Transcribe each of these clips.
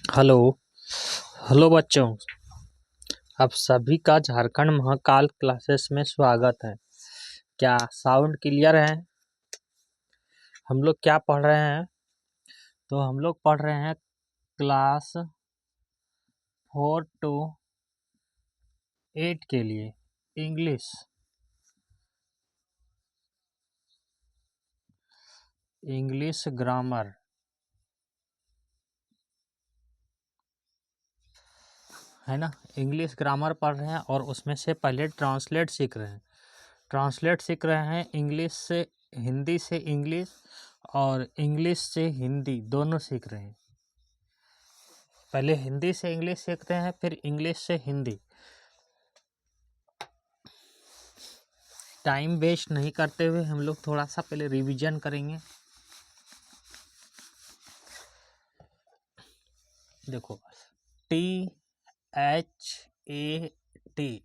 Hello. Hello बच्चों, आप सभी का झारखंड महाकाल क्लासेस में स्वागत है। क्या साउंड क्लियर है? हम लोग क्या पढ़ रहे हैं? तो हम लोग पढ़ रहे हैं क्लास 4 to 8 के लिए इंग्लिश। इंग्लिश ग्रामर है ना। इंग्लिश ग्रामर पढ़ रहे हैं और उसमें से पहले ट्रांसलेट सीख रहे हैं। ट्रांसलेट सीख रहे हैं इंग्लिश से हिंदी से इंग्लिश और इंग्लिश से हिंदी दोनों सीख रहे हैं। पहले हिंदी से इंग्लिश सीखते हैं, फिर इंग्लिश से हिंदी। टाइम वेस्ट नहीं करते हुए हम लोग थोड़ा सा पहले रिवीजन करेंगे। देखो, THAT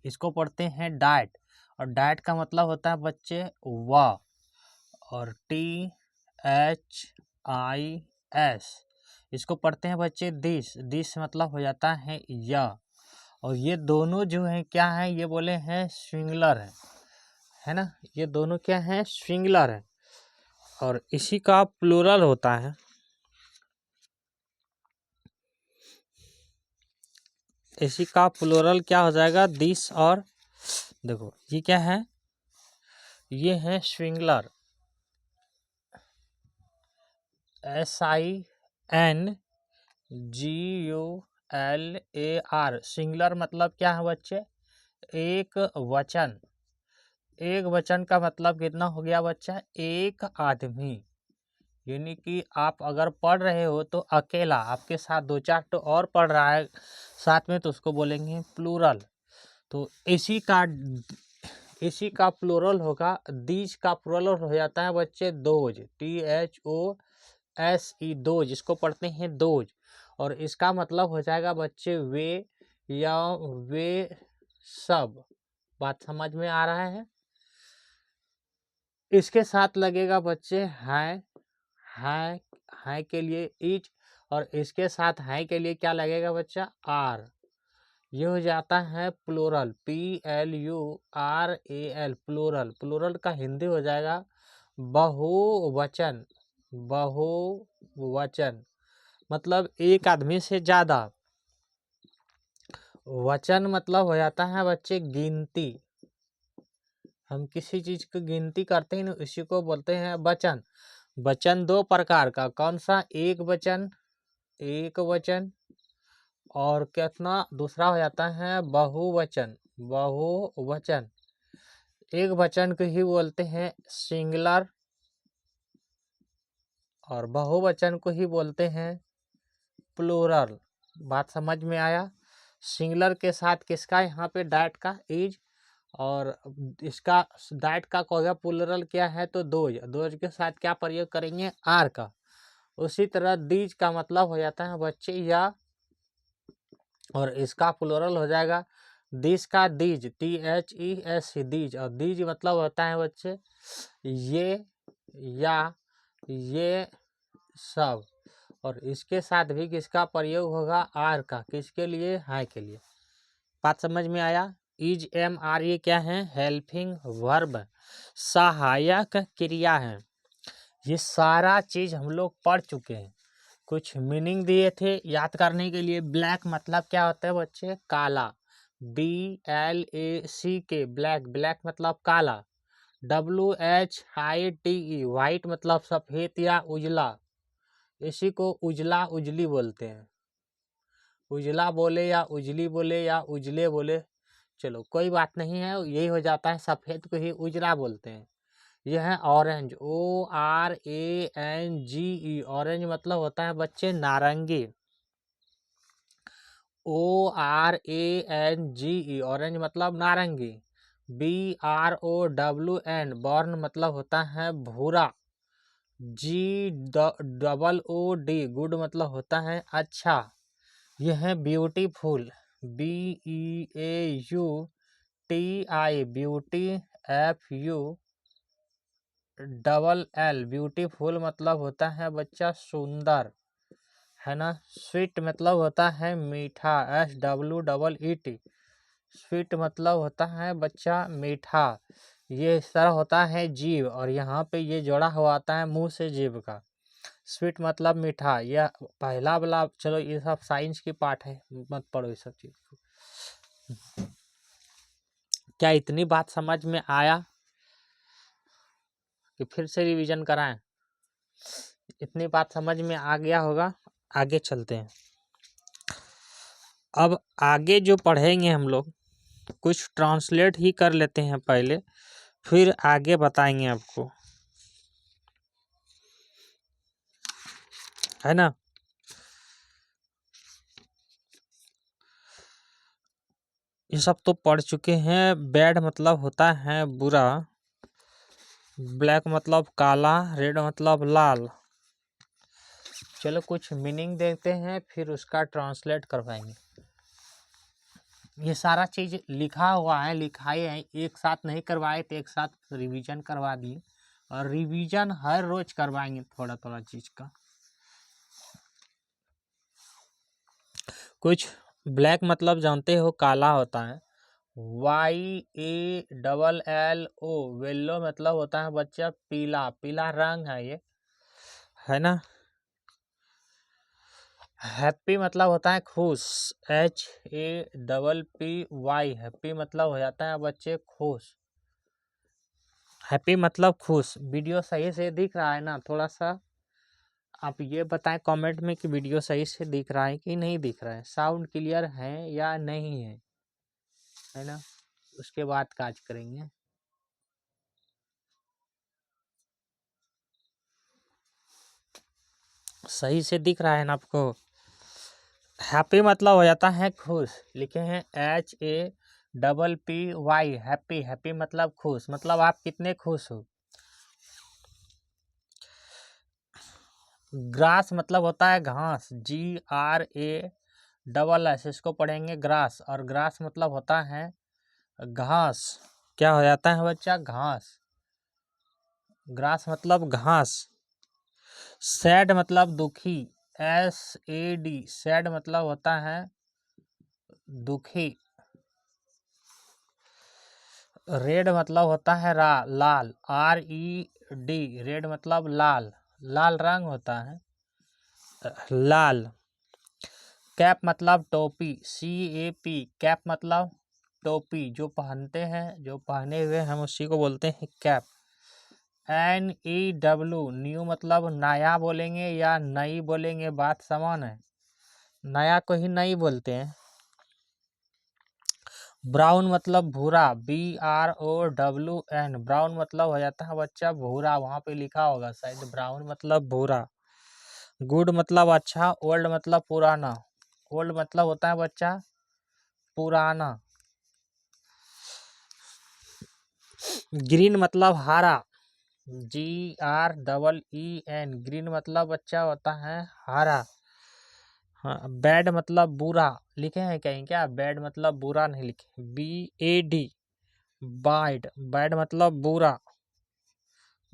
इसको पढ़ते हैं डाइट, और डाइट का मतलब होता है बच्चे वाह। और THIS इसको पढ़ते हैं बच्चे दिस। दिस मतलब हो जाता है या। और ये दोनों जो है क्या है, ये बोले हैं सिंगुलर है ना। ये दोनों क्या है, सिंगुलर है। और इसी का प्लूरल होता है। इसी का प्लूरल क्या हो जाएगा, दिस। और देखो ये क्या है, ये है सिंगुलर, SINGULAR। सिंगुलर मतलब क्या है बच्चे, एक वचन। एक वचन का मतलब कितना हो गया बच्चा, एक आदमी। यानी कि आप अगर पढ़ रहे हो तो अकेला, आपके साथ दो चार तो और पढ़ रहा है साथ में, तो उसको बोलेंगे प्लूरल। तो इसी का प्लूरल होगा, दीज का प्लूरल हो जाता है बच्चे दोज। THOSE दोज, इसको पढ़ते हैं दोज। और इसका मतलब हो जाएगा बच्चे वे या वे सब। बात समझ में आ रहा है? इसके साथ लगेगा बच्चे है। है के लिए इच, और इसके साथ है के लिए क्या लगेगा बच्चा, आर। ये हो जाता है प्लूरल, PLURAL प्लूरल। प्लूरल का हिंदी हो जाएगा बहुवचन। बहुवचन मतलब एक आदमी से ज्यादा। वचन मतलब हो जाता है बच्चे गिनती। हम किसी चीज की गिनती करते हैं ना, इसी को बोलते हैं वचन। वचन दो प्रकार का, कौन सा, एक वचन, एक वचन, और कितना दूसरा हो जाता है बहुवचन। बहुवचन एक वचन को ही बोलते हैं सिंगुलर, और बहुवचन को ही बोलते हैं प्लूरल। बात समझ में आया? सिंगुलर के साथ किसका, यहाँ पे डैट का इज, और इसका डैट का हो गया प्लूरल क्या है, तो दोज। दोज के साथ क्या प्रयोग करेंगे, आर का। उसी तरह दीज का मतलब हो जाता है बच्चे या, और इसका प्लूरल हो जाएगा दिस का दीज, THES दीज। और दीज मतलब होता है बच्चे ये या ये सब। और इसके साथ भी किसका प्रयोग होगा, आर का। किसके लिए, है के लिए। बात समझ में आया? इज एम आर ये क्या है, हेल्पिंग वर्ब, सहायक क्रिया है। ये सारा चीज हम लोग पढ़ चुके हैं। कुछ मीनिंग दिए थे याद करने के लिए। ब्लैक मतलब क्या होता है बच्चे, काला, BLACK ब्लैक। ब्लैक मतलब काला। WHITE वाइट मतलब सफेद या उजला। इसी को उजला उजली बोलते हैं। उजला बोले या उजली बोले या उजले बोले, चलो कोई बात नहीं है, यही हो जाता है। सफेद को ही उजला बोलते हैं। यह है ऑरेंज, ORANGE। ऑरेंज मतलब होता है बच्चे नारंगी, ORANGE ऑरेंज मतलब नारंगी। BROWN बॉर्न मतलब होता है भूरा। GOOD गुड मतलब होता है अच्छा। यह है beautiful, BEAUTI beauty, FULL beautiful मतलब होता है बच्चा सुंदर, है ना। स्वीट मतलब होता है मीठा, SWEET। स्वीट मतलब होता है बच्चा मीठा। ये इस तरह होता है जीभ, और यहाँ पे ये जोड़ा हुआ आता है मुंह से जीभ का। स्वीट मतलब मीठा। यह पहला वाला, चलो ये सब साइंस की पार्ट है, मत पढ़ो ये सब चीज को। क्या इतनी बात समझ में आया कि फिर से रिवीजन कराएं? इतनी बात समझ में आ गया होगा। आगे चलते हैं। अब आगे जो पढ़ेंगे हम लोग, कुछ ट्रांसलेट ही कर लेते हैं पहले, फिर आगे बताएंगे आपको, है ना। ये सब तो पढ़ चुके हैं। बैड मतलब होता है बुरा, ब्लैक मतलब काला, रेड मतलब लाल। चलो कुछ मीनिंग देते हैं, फिर उसका ट्रांसलेट करवाएंगे। ये सारा चीज लिखा हुआ है, लिखाए हैं, एक साथ नहीं करवाए तो एक साथ रिवीजन करवा दिए, और रिवीजन हर रोज करवाएंगे थोड़ा थोड़ा चीज का। कुछ ब्लैक मतलब जानते हो काला होता है, YALLO, वेल्लो मतलब होता है बच्चा पीला, पीला रंग है ये, है ना। हैप्पी मतलब होता है खुश, HAPPY, हैप्पी मतलब हो जाता है बच्चे खुश। हैप्पी मतलब खुश। वीडियो सही से दिख रहा है ना? थोड़ा सा आप ये बताएं कमेंट में कि वीडियो सही से दिख रहा है कि नहीं दिख रहा है, साउंड क्लियर है या नहीं है ना। उसके बाद काज करेंगे। सही से दिख रहा है ना आपको? हैप्पी मतलब हो जाता है खुश, लिखे हैं HAPPY, हैप्पी। हैप्पी मतलब खुश, मतलब आप कितने खुश हो। ग्रास मतलब होता है घास, GRASS, इसको पढ़ेंगे ग्रास, और ग्रास मतलब होता है घास। क्या हो जाता है बच्चा? घास। ग्रास मतलब घास। सैड मतलब दुखी, SAD, सैड मतलब होता है दुखी। रेड मतलब होता है लाल, RED, रेड मतलब लाल, लाल रंग होता है, लाल। कैप मतलब टोपी, CAP, कैप मतलब टोपी, जो पहनते हैं, जो पहने हुए हम उसी को बोलते हैं कैप। NEW, न्यू मतलब नया बोलेंगे या नई बोलेंगे, बात समान है, नया को ही नई बोलते हैं। ब्राउन मतलब भूरा, BROWN, ब्राउन मतलब हो जाता है बच्चा भूरा, वहां पे लिखा होगा शायद, ब्राउन मतलब भूरा। गुड मतलब अच्छा, ओल्ड मतलब पुराना, ओल्ड मतलब होता है बच्चा पुराना। ग्रीन मतलब हरा, GREEN, ग्रीन मतलब बच्चा होता है हरा। हाँ, बैड मतलब बुरा, लिखे हैं कहीं क्या? बैड मतलब बुरा नहीं लिखे, BAD, बैड, बैड मतलब बुरा।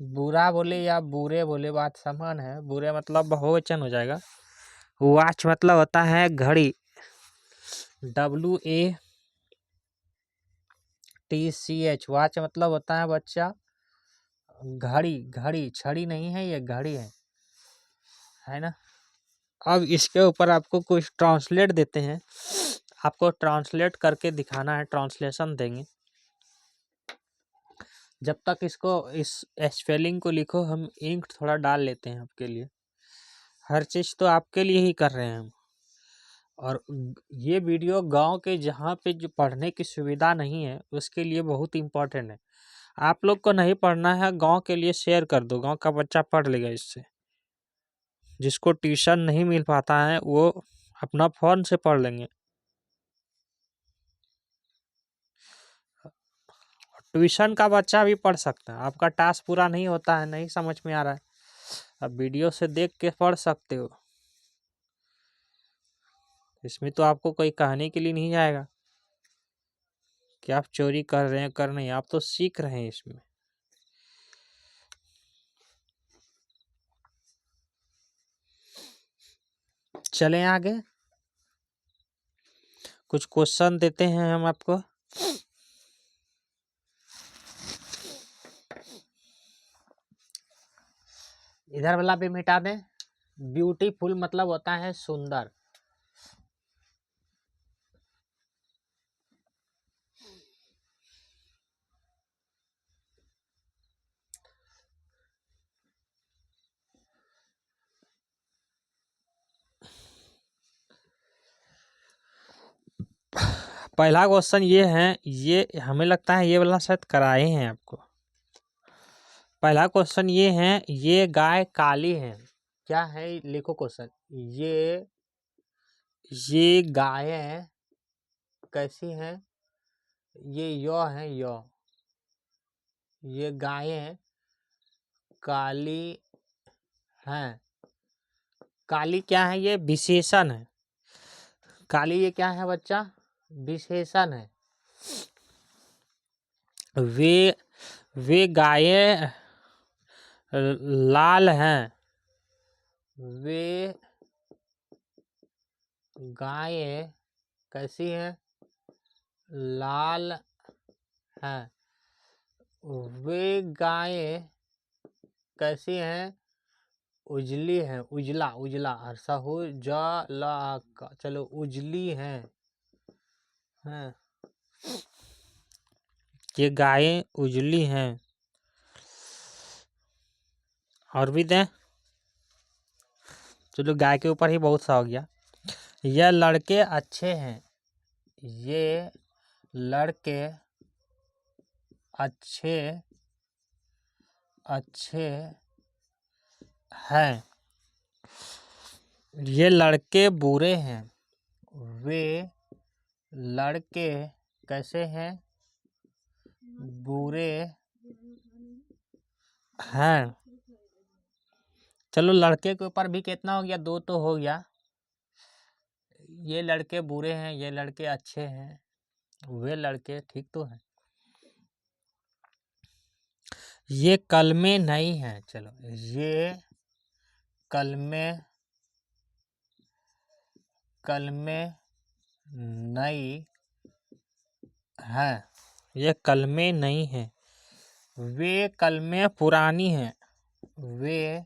बुरा बोले या बुरे बोले, बात समान है, बुरे मतलब बहुवचन हो जाएगा। वॉच मतलब होता है घड़ी, WATCH, वॉच मतलब होता है बच्चा घड़ी, घड़ी, छड़ी नहीं है, ये घड़ी है ना। अब इसके ऊपर आपको कुछ ट्रांसलेट देते हैं, आपको ट्रांसलेट करके दिखाना है, ट्रांसलेशन देंगे। जब तक इसको, इस स्पेलिंग को लिखो, हम इंक थोड़ा डाल लेते हैं आपके लिए। हर चीज़ तो आपके लिए ही कर रहे हैं हम। और ये वीडियो गांव के जहाँ पे जो पढ़ने की सुविधा नहीं है उसके लिए बहुत इम्पोर्टेंट है। आप लोग को नहीं पढ़ना है, गांव के लिए शेयर कर दो, गांव का बच्चा पढ़ लेगा इससे। जिसको ट्यूशन नहीं मिल पाता है वो अपना फ़ोन से पढ़ लेंगे। ट्यूशन का बच्चा भी पढ़ सकता है। आपका टास्क पूरा नहीं होता है, नहीं समझ में आ रहा है, अब वीडियो से देख के पढ़ सकते हो। इसमें तो आपको कोई कहने के लिए नहीं आएगा कि आप चोरी कर रहे हैं, कर नहीं, आप तो सीख रहे हैं इसमें। चलें आगे, कुछ क्वेश्चन देते हैं हम आपको। इधर वाला भी मिटा दें। ब्यूटीफुल मतलब होता है सुंदर। पहला क्वेश्चन ये है, ये हमें लगता है ये वाला शायद कराए हैं आपको। पहला क्वेश्चन ये है, ये गाय काली है। क्या है, लिखो क्वेश्चन। ये गायें कैसी हैं? ये यो है, यो। ये गायें काली हैं। काली क्या है? ये विशेषण है। काली ये क्या है बच्चा? विशेषण है। वे गायें लाल हैं। वे गायें कैसी हैं? लाल हैं। वे गायें कैसी हैं? उजली हैं। उजला, उजला हर्षा हो जला का, चलो उजली हैं। हैं, ये गायें उजली हैं। और भी दें, चलो गाय के ऊपर ही बहुत सा हो गया। यह लड़के अच्छे हैं। ये लड़के अच्छे अच्छे हैं। ये लड़के बुरे हैं। वे लड़के कैसे हैं? बुरे हैं। चलो लड़के के ऊपर भी कितना हो गया? 2 तो हो गया। ये लड़के बुरे हैं, ये लड़के अच्छे हैं, वे लड़के ठीक तो हैं। ये कलमे नहीं हैं। चलो ये कलमे नई है। ये कलमे नहीं है। वे कलमे पुरानी हैं। वे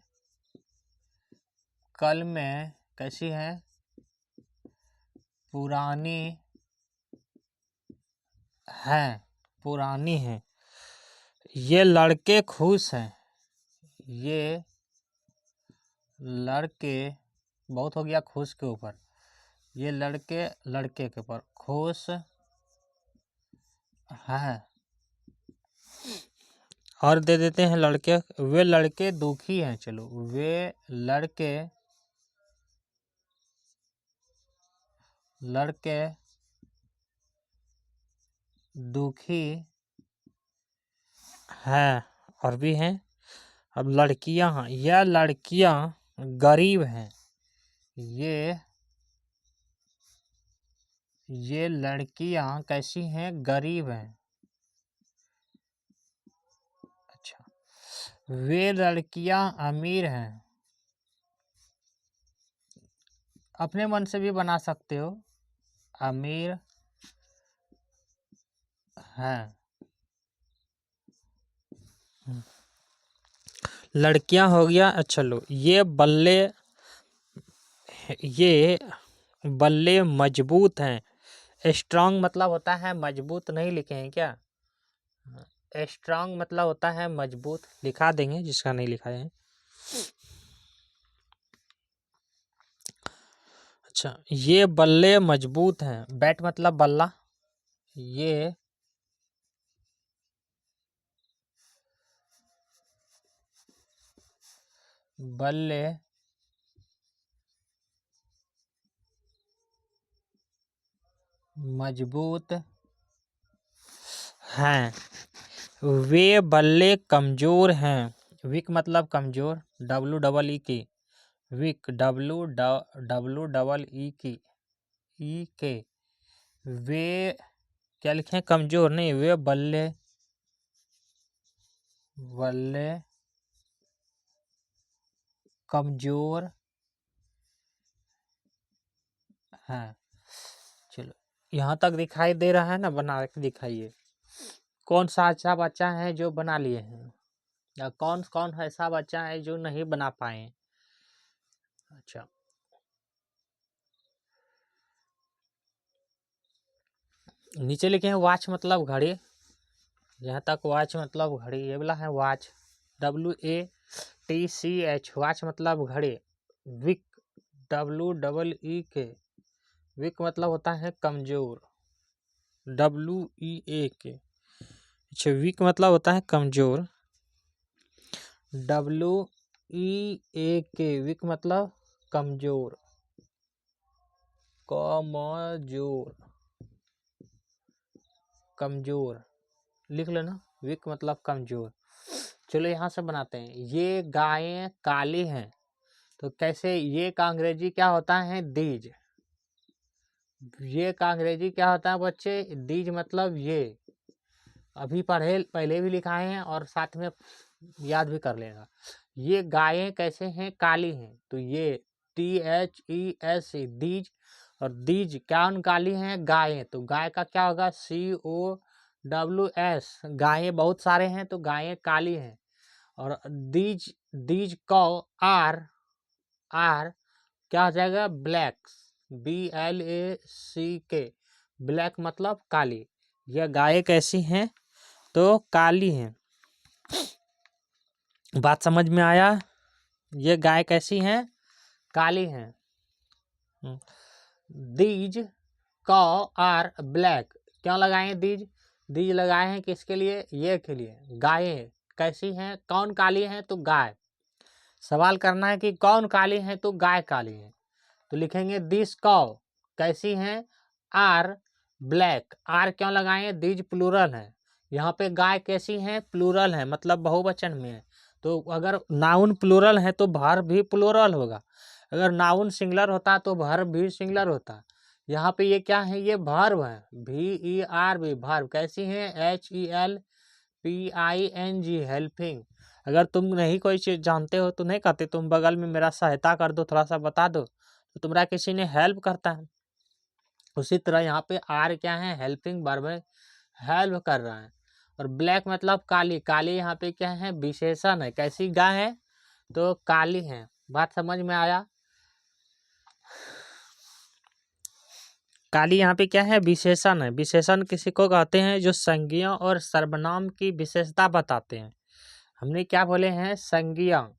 कलमे कैसी हैं? पुरानी हैं। पुरानी हैं। ये लड़के खुश हैं। ये लड़के बहुत हो गया खुश के ऊपर। ये लड़के के ऊपर खुश हैं। और दे देते हैं लड़के। वे लड़के दुखी हैं। चलो वे लड़के दुखी हैं। और भी हैं। अब लड़कियां हैं। यह लड़कियां गरीब हैं। ये लड़कियां कैसी हैं? गरीब हैं। अच्छा, वे लड़कियां अमीर हैं। अपने मन से भी बना सकते हो। अमीर हैं। लड़कियां हो गया। अच्छा लो, ये बल्ले मजबूत हैं। स्ट्रांग मतलब होता है मजबूत। नहीं लिखे हैं क्या? स्ट्रांग मतलब होता है मजबूत। लिखा देंगे जिसका नहीं लिखा है। अच्छा, ये बल्ले मजबूत हैं। बैट मतलब बल्ला। ये बल्ले मजबूत हैं। वे बल्ले कमजोर हैं। वीक मतलब कमजोर। WEEK week, WEEK। वे क्या लिखें? कमजोर नहीं। वे बल्ले कमजोर हैं। चलो, यहाँ तक दिखाई दे रहा है ना, बना के दिखाइए। कौन सा अच्छा बच्चा है जो बना लिए हैं, या कौन कौन ऐसा बच्चा है जो नहीं बना पाए। अच्छा, नीचे लिखे हैं वॉच मतलब घड़ी। यहाँ तक वॉच मतलब घड़ी, ये वाला है वॉच, WATCH, वॉच मतलब घड़ी। विक, WEEK, विक मतलब होता है कमजोर, WEAK। अच्छा, वीक मतलब होता है कमजोर, WEAK, वीक मतलब कमजोर, कमजोर, कमजोर लिख लेना, वीक मतलब कमजोर। चलो यहाँ से बनाते हैं। ये गायें काली हैं, तो कैसे, ये का अंग्रेजी क्या होता है, दीज। ये का अंग्रेजी क्या होता है बच्चे, दीज मतलब ये। अभी पहले भी लिखाए हैं और साथ में याद भी कर लेगा। ये गायें कैसे हैं, काली हैं, तो ये THES, दीज। और दीज क्या काली हैं, गायें, तो गाय का क्या होगा, COWS, गायें बहुत सारे हैं तो गायें काली हैं। और दीज, दीज कौ, आर, आर क्या हो जाएगा, ब्लैक, BLACK, ब्लैक मतलब काली। यह गायें कैसी हैं, तो काली हैं। बात समझ में आया, ये गाय कैसी हैं, काली हैं। दीज कौ आर ब्लैक, क्यों लगाए हैं दीज, दीज लगाए हैं किसके लिए, ये के लिए। गायें कैसी हैं, कौन काली हैं, तो गाय। सवाल करना है कि कौन काली है, तो गाय काली है, तो लिखेंगे दिस कौ कैसी हैं, आर ब्लैक। आर क्यों लगाए हैं, दीज प्लूरल है, यहाँ पे गाय कैसी हैं, प्लूरल है, मतलब बहुवचन में है। तो अगर नाउन प्लूरल है तो वर्ब भी प्लूरल होगा, अगर नाउन सिंगुलर होता तो वर्ब भी सिंगुलर होता। यहाँ पे ये क्या है, ये वर्ब है, VERB, वर्ब कैसी है, HELPING, हेल्पिंग। अगर तुम नहीं कोई चीज़ जानते हो तो नहीं कहते, तुम बगल में मेरा सहायता कर दो, थोड़ा सा बता दो, तो तुम्हारा किसी ने हेल्प करता है। उसी तरह यहाँ पे आर क्या है, हेल्पिंग वर्ब है, हेल्प कर रहा है। और ब्लैक मतलब काली, काली यहाँ पे क्या है, विशेषण है, कैसी गाय है, तो काली है। बात समझ में आया, काली यहाँ पे क्या है, विशेषण है। विशेषण किसी को कहते हैं जो संज्ञा और सर्वनाम की विशेषता बताते हैं। हमने क्या बोले हैं, संज्ञा,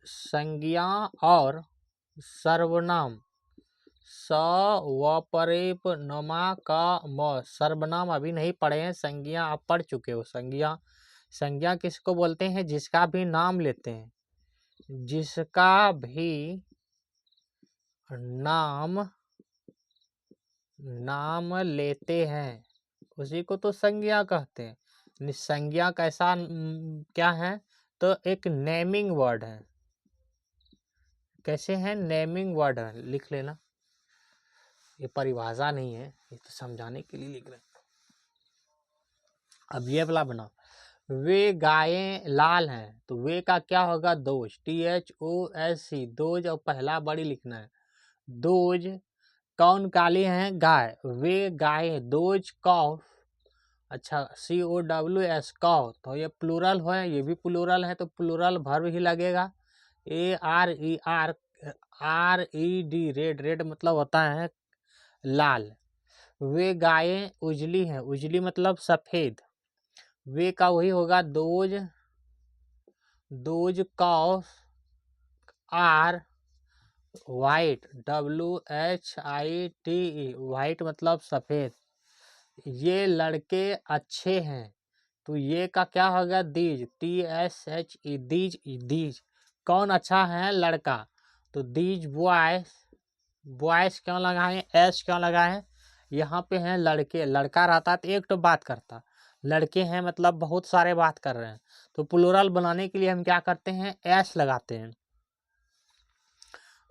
संज्ञा और सर्वनाम, स व परेप नमा का म, सर्वनाम अभी नहीं पढ़े हैं, संज्ञा आप पढ़ चुके हो। संज्ञा, संज्ञा किसको बोलते हैं, जिसका भी नाम लेते हैं, जिसका भी नाम, नाम लेते हैं उसी को तो संज्ञा कहते हैं। संज्ञा कैसा क्या है, तो एक नेमिंग वर्ड है। कैसे हैं, नेमिंग वर्ड है, लिख लेना, ये परिभाषा नहीं है, ये तो समझाने के लिए लिख रहे हैं। अब ये वाला बना, वे गायें लाल हैं, तो वे का क्या होगा, दोज, THOSC, दोज, और पहला बड़ी लिखना है, दोज। कौन काली हैं, गाय, वे गाय, दोज कौ, अच्छा COWS, कौ, तो ये प्लूरल है, ये भी प्लूरल है, तो प्लूरल वर्ब ही लगेगा। RED, रेड, रेड मतलब होता है लाल। वे गायें उजली हैं, उजली मतलब सफेद, वे का वही होगा, दोज, दोज कौ आर वाइट, WHITE, वाइट मतलब सफेद। ये लड़के अच्छे हैं, तो ये का क्या होगा, दीज, TSHE, दीज, दीज। कौन अच्छा है, लड़का, तो दीज बॉयज, बॉयज क्यों लगाए, एस क्यों लगाए, यहाँ पे हैं लड़के, लड़का रहता तो एक तो बात करता, लड़के हैं मतलब बहुत सारे बात कर रहे हैं, तो प्लूरल बनाने के लिए हम क्या करते हैं, एस लगाते हैं।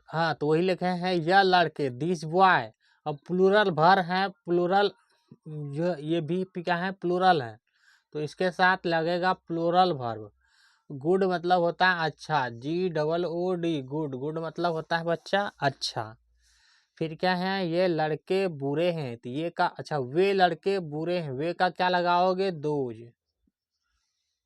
हाँ, तो वही लिखे हैं, यह लड़के, दिस बॉय। अब प्लूरल भर है, प्लूरल जो ये भी क्या है, प्लूरल है, तो इसके साथ लगेगा प्लूरल वर्ब। गुड मतलब होता है अच्छा, GOOD, गुड, गुड मतलब होता है बच्चा अच्छा। फिर क्या है, ये लड़के बुरे हैं, तो ये का अच्छा वे लड़के बुरे हैं, वे का क्या लगाओगे, दोज।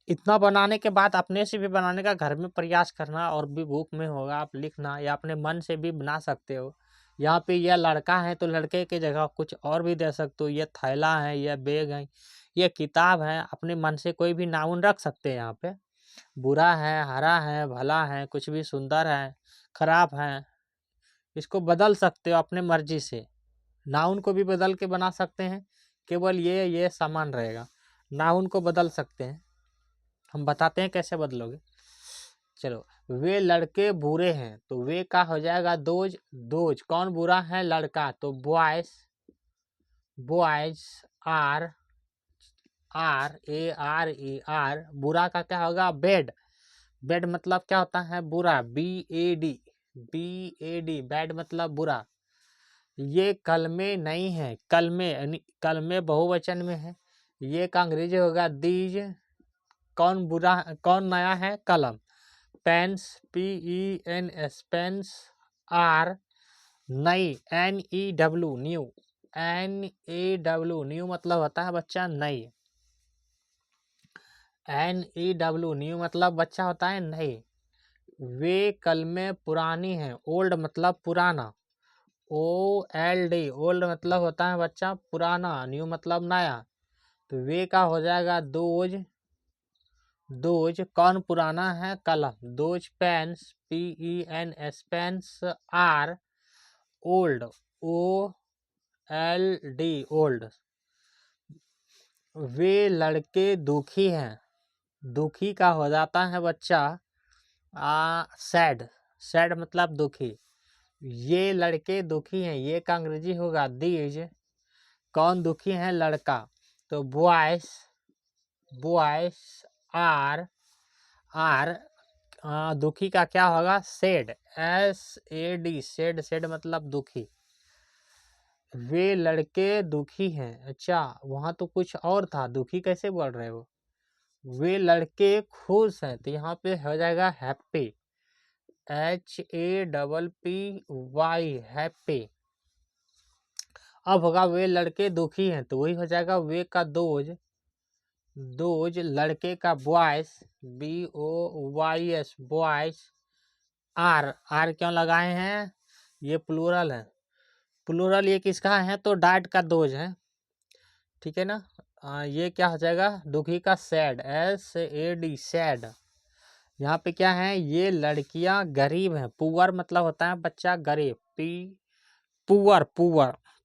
इतना बनाने के बाद अपने से भी बनाने का घर में प्रयास करना, और भी बुक में होगा आप लिखना, या अपने मन से भी बना सकते हो। यहाँ पे यह लड़का है तो लड़के की जगह कुछ और भी दे सकते हो, ये थैला है, यह बैग है, ये किताब है, अपने मन से कोई भी नाउन रख सकते हैं यहाँ पे। बुरा है, हरा है, भला है, कुछ भी सुंदर है, खराब है, इसको बदल सकते हो अपने मर्जी से। नाउन को भी बदल के बना सकते हैं, केवल ये समान रहेगा, नाउन को बदल सकते हैं। हम बताते हैं कैसे बदलोगे। चलो, वे लड़के बुरे हैं, तो वे का हो जाएगा दोज। दोज कौन बुरा है, लड़का, तो बॉयज। बॉयज आर, ARE, बुरा का क्या होगा, बेड। बेड मतलब क्या होता है, बुरा, BAD। बैड मतलब बुरा। ये कल में नहीं है, कल में, यानी कल में बहुवचन में है। ये का अंग्रेजी होगा दीज। कौन बुरा, कौन नया है, कलम। Pens, PENS, pens. आर नई, NEW, न्यू। NEW, न्यू मतलब होता है बच्चा नई। NEW, न्यू मतलब बच्चा होता है नई। वे कल में पुरानी है, ओल्ड मतलब पुराना। OLD, ओल्ड मतलब होता है बच्चा पुराना, न्यू मतलब नया। तो वे का हो जाएगा दोज। दोज कौन पुराना है, कलम। Those pens, PENS, pens are old, OLD, old. वे लड़के दुखी हैं, दुखी का हो जाता है बच्चा सैड। सैड मतलब दुखी। ये लड़के दुखी हैं, ये का अंग्रेजी होगा दीज। कौन दुखी है, लड़का, तो बॉयज। बॉयज आर दुखी का क्या होगा, सेड। SAD, said. सेड मतलब दुखी। वे लड़के दुखी हैं, अच्छा वहां तो कुछ और था, दुखी कैसे बोल रहे हो। वे लड़के खुश हैं, तो यहाँ पे हो जाएगा हैप्पी। HAPPY, happy. अब होगा वे लड़के दुखी हैं, तो वही हो जाएगा वे का दोज। दोज लड़के का बॉयज, BOYS, बॉयज। आर क्यों लगाए हैं, ये प्लूरल है। प्लूरल ये किसका है, तो डैड का दोज है, ठीक है ना। ये क्या हो जाएगा, दुखी का सैड, SAD, सैड। यहाँ पे क्या है, ये लड़कियां गरीब हैं, पुअर मतलब होता है बच्चा गरीब, पुअर।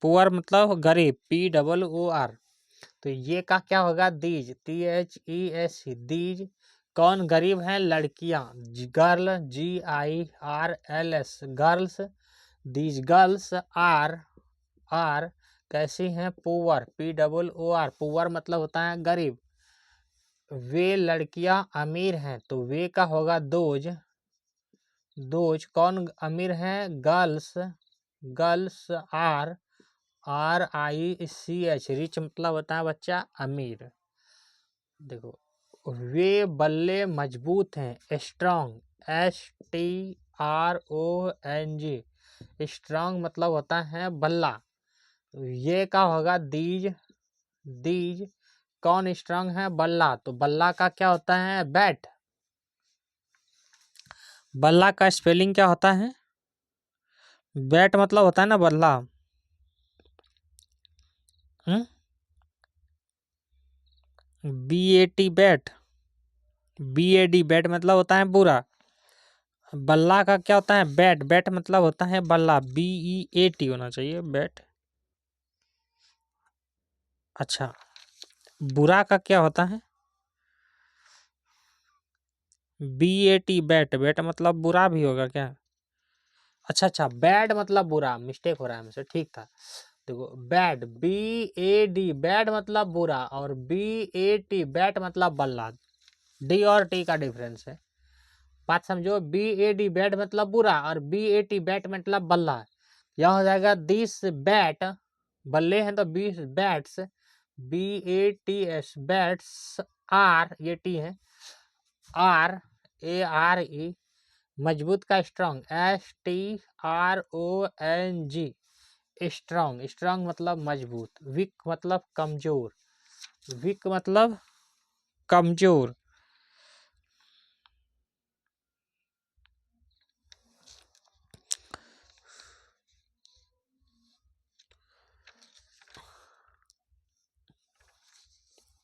पुअर मतलब गरीब, POOR। तो ये का क्या होगा, दीज, THES, दीज। कौन गरीब है, लड़कियां, girl, GIRLS, girls. These girls are कैसी हैं, पुअर, POOR, पुअर मतलब होता है गरीब। वे लड़कियां अमीर हैं, तो वे का होगा दोज। दोज कौन अमीर है, गर्ल्स। गर्ल्स RICH, रिच मतलब होता है बच्चा अमीर। देखो, वे बल्ले मजबूत हैं, स्ट्रांग, STRONG, स्ट्रांग मतलब होता है बल्ला। ये का होगा दीज। दीज कौन स्ट्रांग है, बल्ला, तो बल्ला का क्या होता है, बैट। बल्ला का स्पेलिंग क्या होता है, बैट मतलब होता है ना बल्ला। BAT, bat. BAD, बैट मतलब होता है बुरा। बल्ला का क्या होता है, बैट। बैट मतलब होता है बल्ला, BEAT होना चाहिए, बैट। अच्छा, बुरा का क्या होता है, BAT, बैट। बैट मतलब बुरा भी होगा क्या, अच्छा, बैड मतलब बुरा, मिस्टेक हो रहा है मुझसे, ठीक था। देखो, बैड, BAD, बैड मतलब बुरा, और BAT, बैट मतलब बल्ला। D और T का डिफरेंस है, बात समझो। BAD, बैट मतलब बुरा, और BAT, बैट मतलब बल्ला। यह हो जाएगा दिस बैट, बल्ले हैं तो 20 बैट्स, BATS, बैट्स। आर, ये T है, RARE, मजबूत का स्ट्रांग, STRONG, स्ट्रांग, स्ट्रांग मतलब मजबूत, वीक मतलब कमजोर, वीक मतलब कमजोर।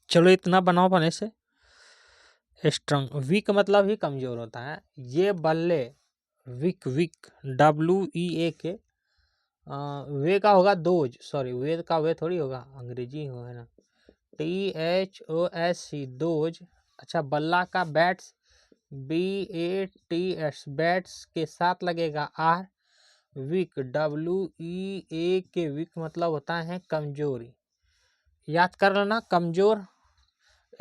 चलो इतना बनाओ पहले से। स्ट्रांग, वीक मतलब ही कमजोर होता है। ये बल्ले, वीक, वीक WEAK, वे का होगा दोज, सॉरी वेद का वे थोड़ी होगा, अंग्रेजी होगा ना, THOSC दोज। अच्छा, बल्ला का बैट्स, BATS, बैट्स के साथ लगेगा R। वीक, WEAK, वीक मतलब होता है कमजोरी। याद कर लेना, कमजोर।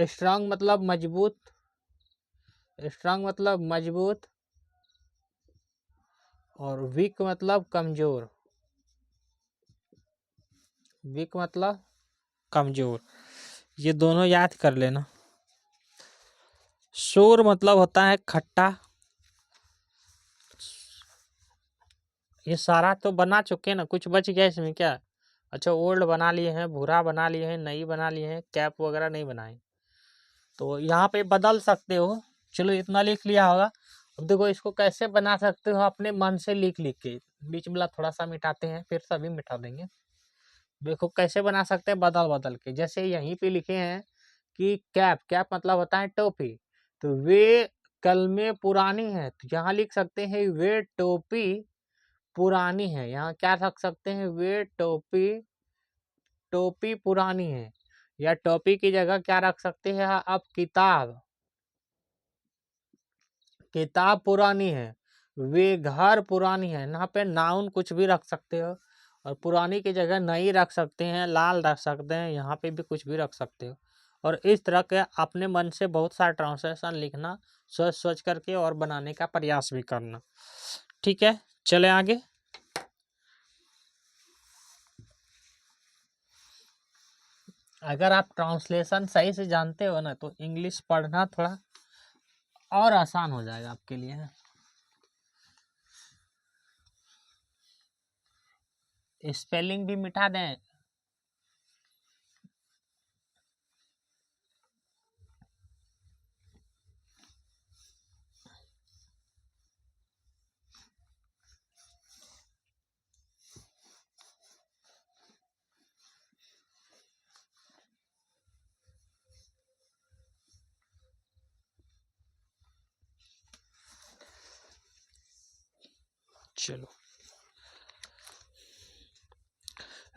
स्ट्रांग मतलब मजबूत, स्ट्रांग मतलब मजबूत, और वीक मतलब कमजोर, वीक मतलब कमजोर। ये दोनों याद कर लेना। शोर मतलब होता है खट्टा। ये सारा तो बना चुके ना, कुछ बच गया इसमें क्या? अच्छा, ओल्ड बना लिए हैं, भूरा बना लिए हैं, नई बना लिए हैं, कैप वगैरह नहीं बनाए, तो यहाँ पे बदल सकते हो। चलो इतना लिख लिया होगा। अब देखो इसको कैसे बना सकते हो, अपने मन से लिख लिख के। बीच में थोड़ा सा मिटाते हैं, फिर सभी मिटा देंगे। देखो कैसे बना सकते हैं, बदल बदल के। जैसे यहीं पे लिखे हैं कि कैप, कैप मतलब होता है टोपी, तो वे कलमे पुरानी है, तो यहाँ लिख सकते हैं वे टोपी पुरानी है। यहाँ क्या रख सकते हैं, वे टोपी, टोपी पुरानी है। या टोपी की जगह क्या रख सकते हैं अब, किताब, किताब पुरानी है। वे घर पुरानी है, यहाँ पे नाउन कुछ भी रख सकते हो, और पुरानी की जगह नई रख सकते हैं, लाल रख सकते हैं, यहाँ पे भी कुछ भी रख सकते हो। और इस तरह के अपने मन से बहुत सारा ट्रांसलेशन लिखना, सोच सोच करके, और बनाने का प्रयास भी करना। ठीक है, चले आगे। अगर आप ट्रांसलेशन सही से जानते हो ना, तो इंग्लिश पढ़ना थोड़ा और आसान हो जाएगा आपके लिए। स्पेलिंग भी मिटा दें। चलो,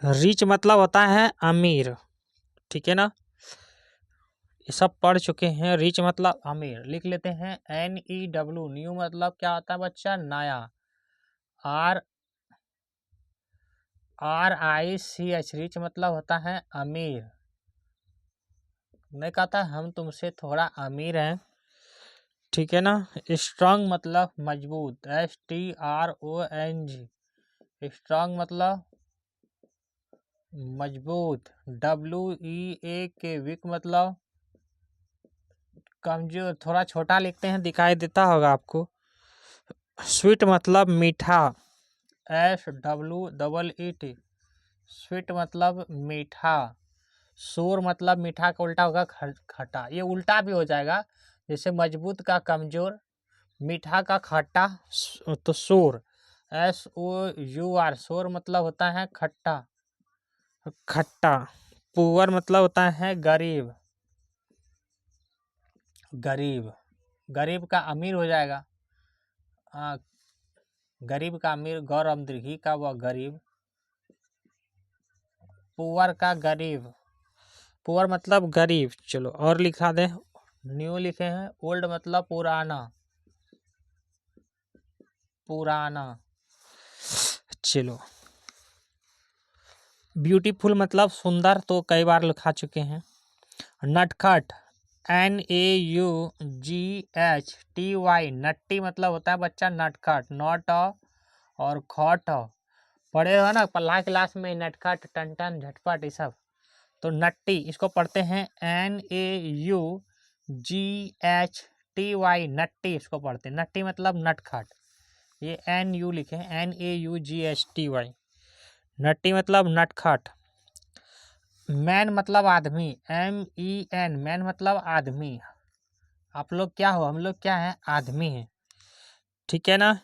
रिच मतलब होता है अमीर, ठीक है ना, ये सब पढ़ चुके हैं। रिच मतलब अमीर, लिख लेते हैं NEW। न्यू मतलब क्या होता है बच्चा, नया। R RICH, रिच मतलब होता है अमीर। मैं कहता हम तुमसे थोड़ा अमीर हैं, ठीक है ना। स्ट्रांग मतलब मजबूत, STRONG, स्ट्रांग मतलब मजबूत। WEAK, वीक मतलब कमजोर। थोड़ा छोटा लिखते हैं, दिखाई देता होगा आपको। स्वीट मतलब मीठा, SWEET, स्वीट मतलब मीठा। शोर मतलब मीठा का उल्टा होगा खट्टा, ये उल्टा भी हो जाएगा, जैसे मजबूत का कमजोर, मीठा का खट्टा, तो शोर, SOUR, शोर मतलब होता है खट्टा, खट्टा। पुअर मतलब होता है गरीब, गरीब, गरीब का अमीर हो जाएगा। गरीब का अमीर, गौरव दीर्घी का वह गरीब। पुअर का गरीब, पुअर मतलब गरीब। चलो और लिखा दें, न्यू लिखे हैं। ओल्ड मतलब पुराना, पुराना। चलो, ब्यूटीफुल मतलब सुंदर, तो कई बार लिखा चुके हैं। नटखट, NAUGHTY, नट्टी मतलब होता है बच्चा नटखट, नॉट और खट। पढ़े हो ना पल्ला क्लास में, नटखट, टन झटपट, ये सब। तो नट्टी, इसको पढ़ते हैं NAUGHTY, नट्टी इसको पढ़ते हैं। नट्टी मतलब नटखट, ये NU लिखे हैं, NAUGHTY। नटी मतलब नटखट। मैन मतलब आदमी, MEN, मैन मतलब आदमी। आप लोग क्या हो, हम लोग क्या हैं, आदमी हैं, ठीक है ना।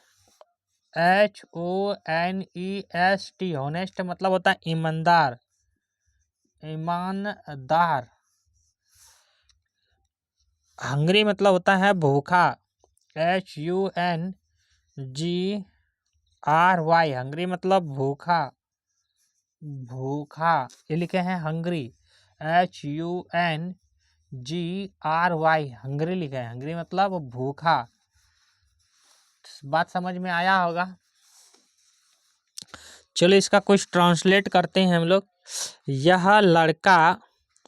HONEST, होनेस्ट मतलब होता है ईमानदार, ईमानदार। हंगरी मतलब होता है भूखा, HUNGRY, हंगरी मतलब भूखा, भूखा, ये लिखे हैं हंगरी, HUNGRY, हंगरी लिखे हैं, हंगरी मतलब भूखा। बात समझ में आया होगा। चलो इसका कुछ ट्रांसलेट करते हैं हम लोग। यह लड़का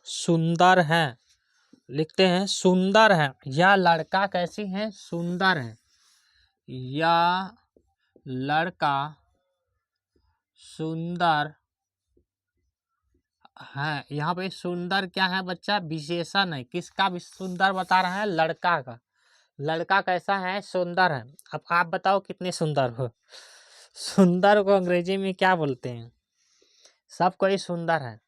सुंदर है, लिखते हैं सुंदर है। यह लड़का कैसी है, सुंदर है। यह लड़का सुंदर है। यहाँ पे सुंदर क्या है बच्चा, विशेषण है। किसका भी सुंदर बता रहा है, लड़का का। लड़का कैसा है, सुंदर है। अब आप बताओ कितने सुंदर हो। सुंदर को अंग्रेजी में क्या बोलते हैं, सब कोई सुंदर है,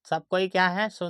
सब कोई क्या है, सुंदर।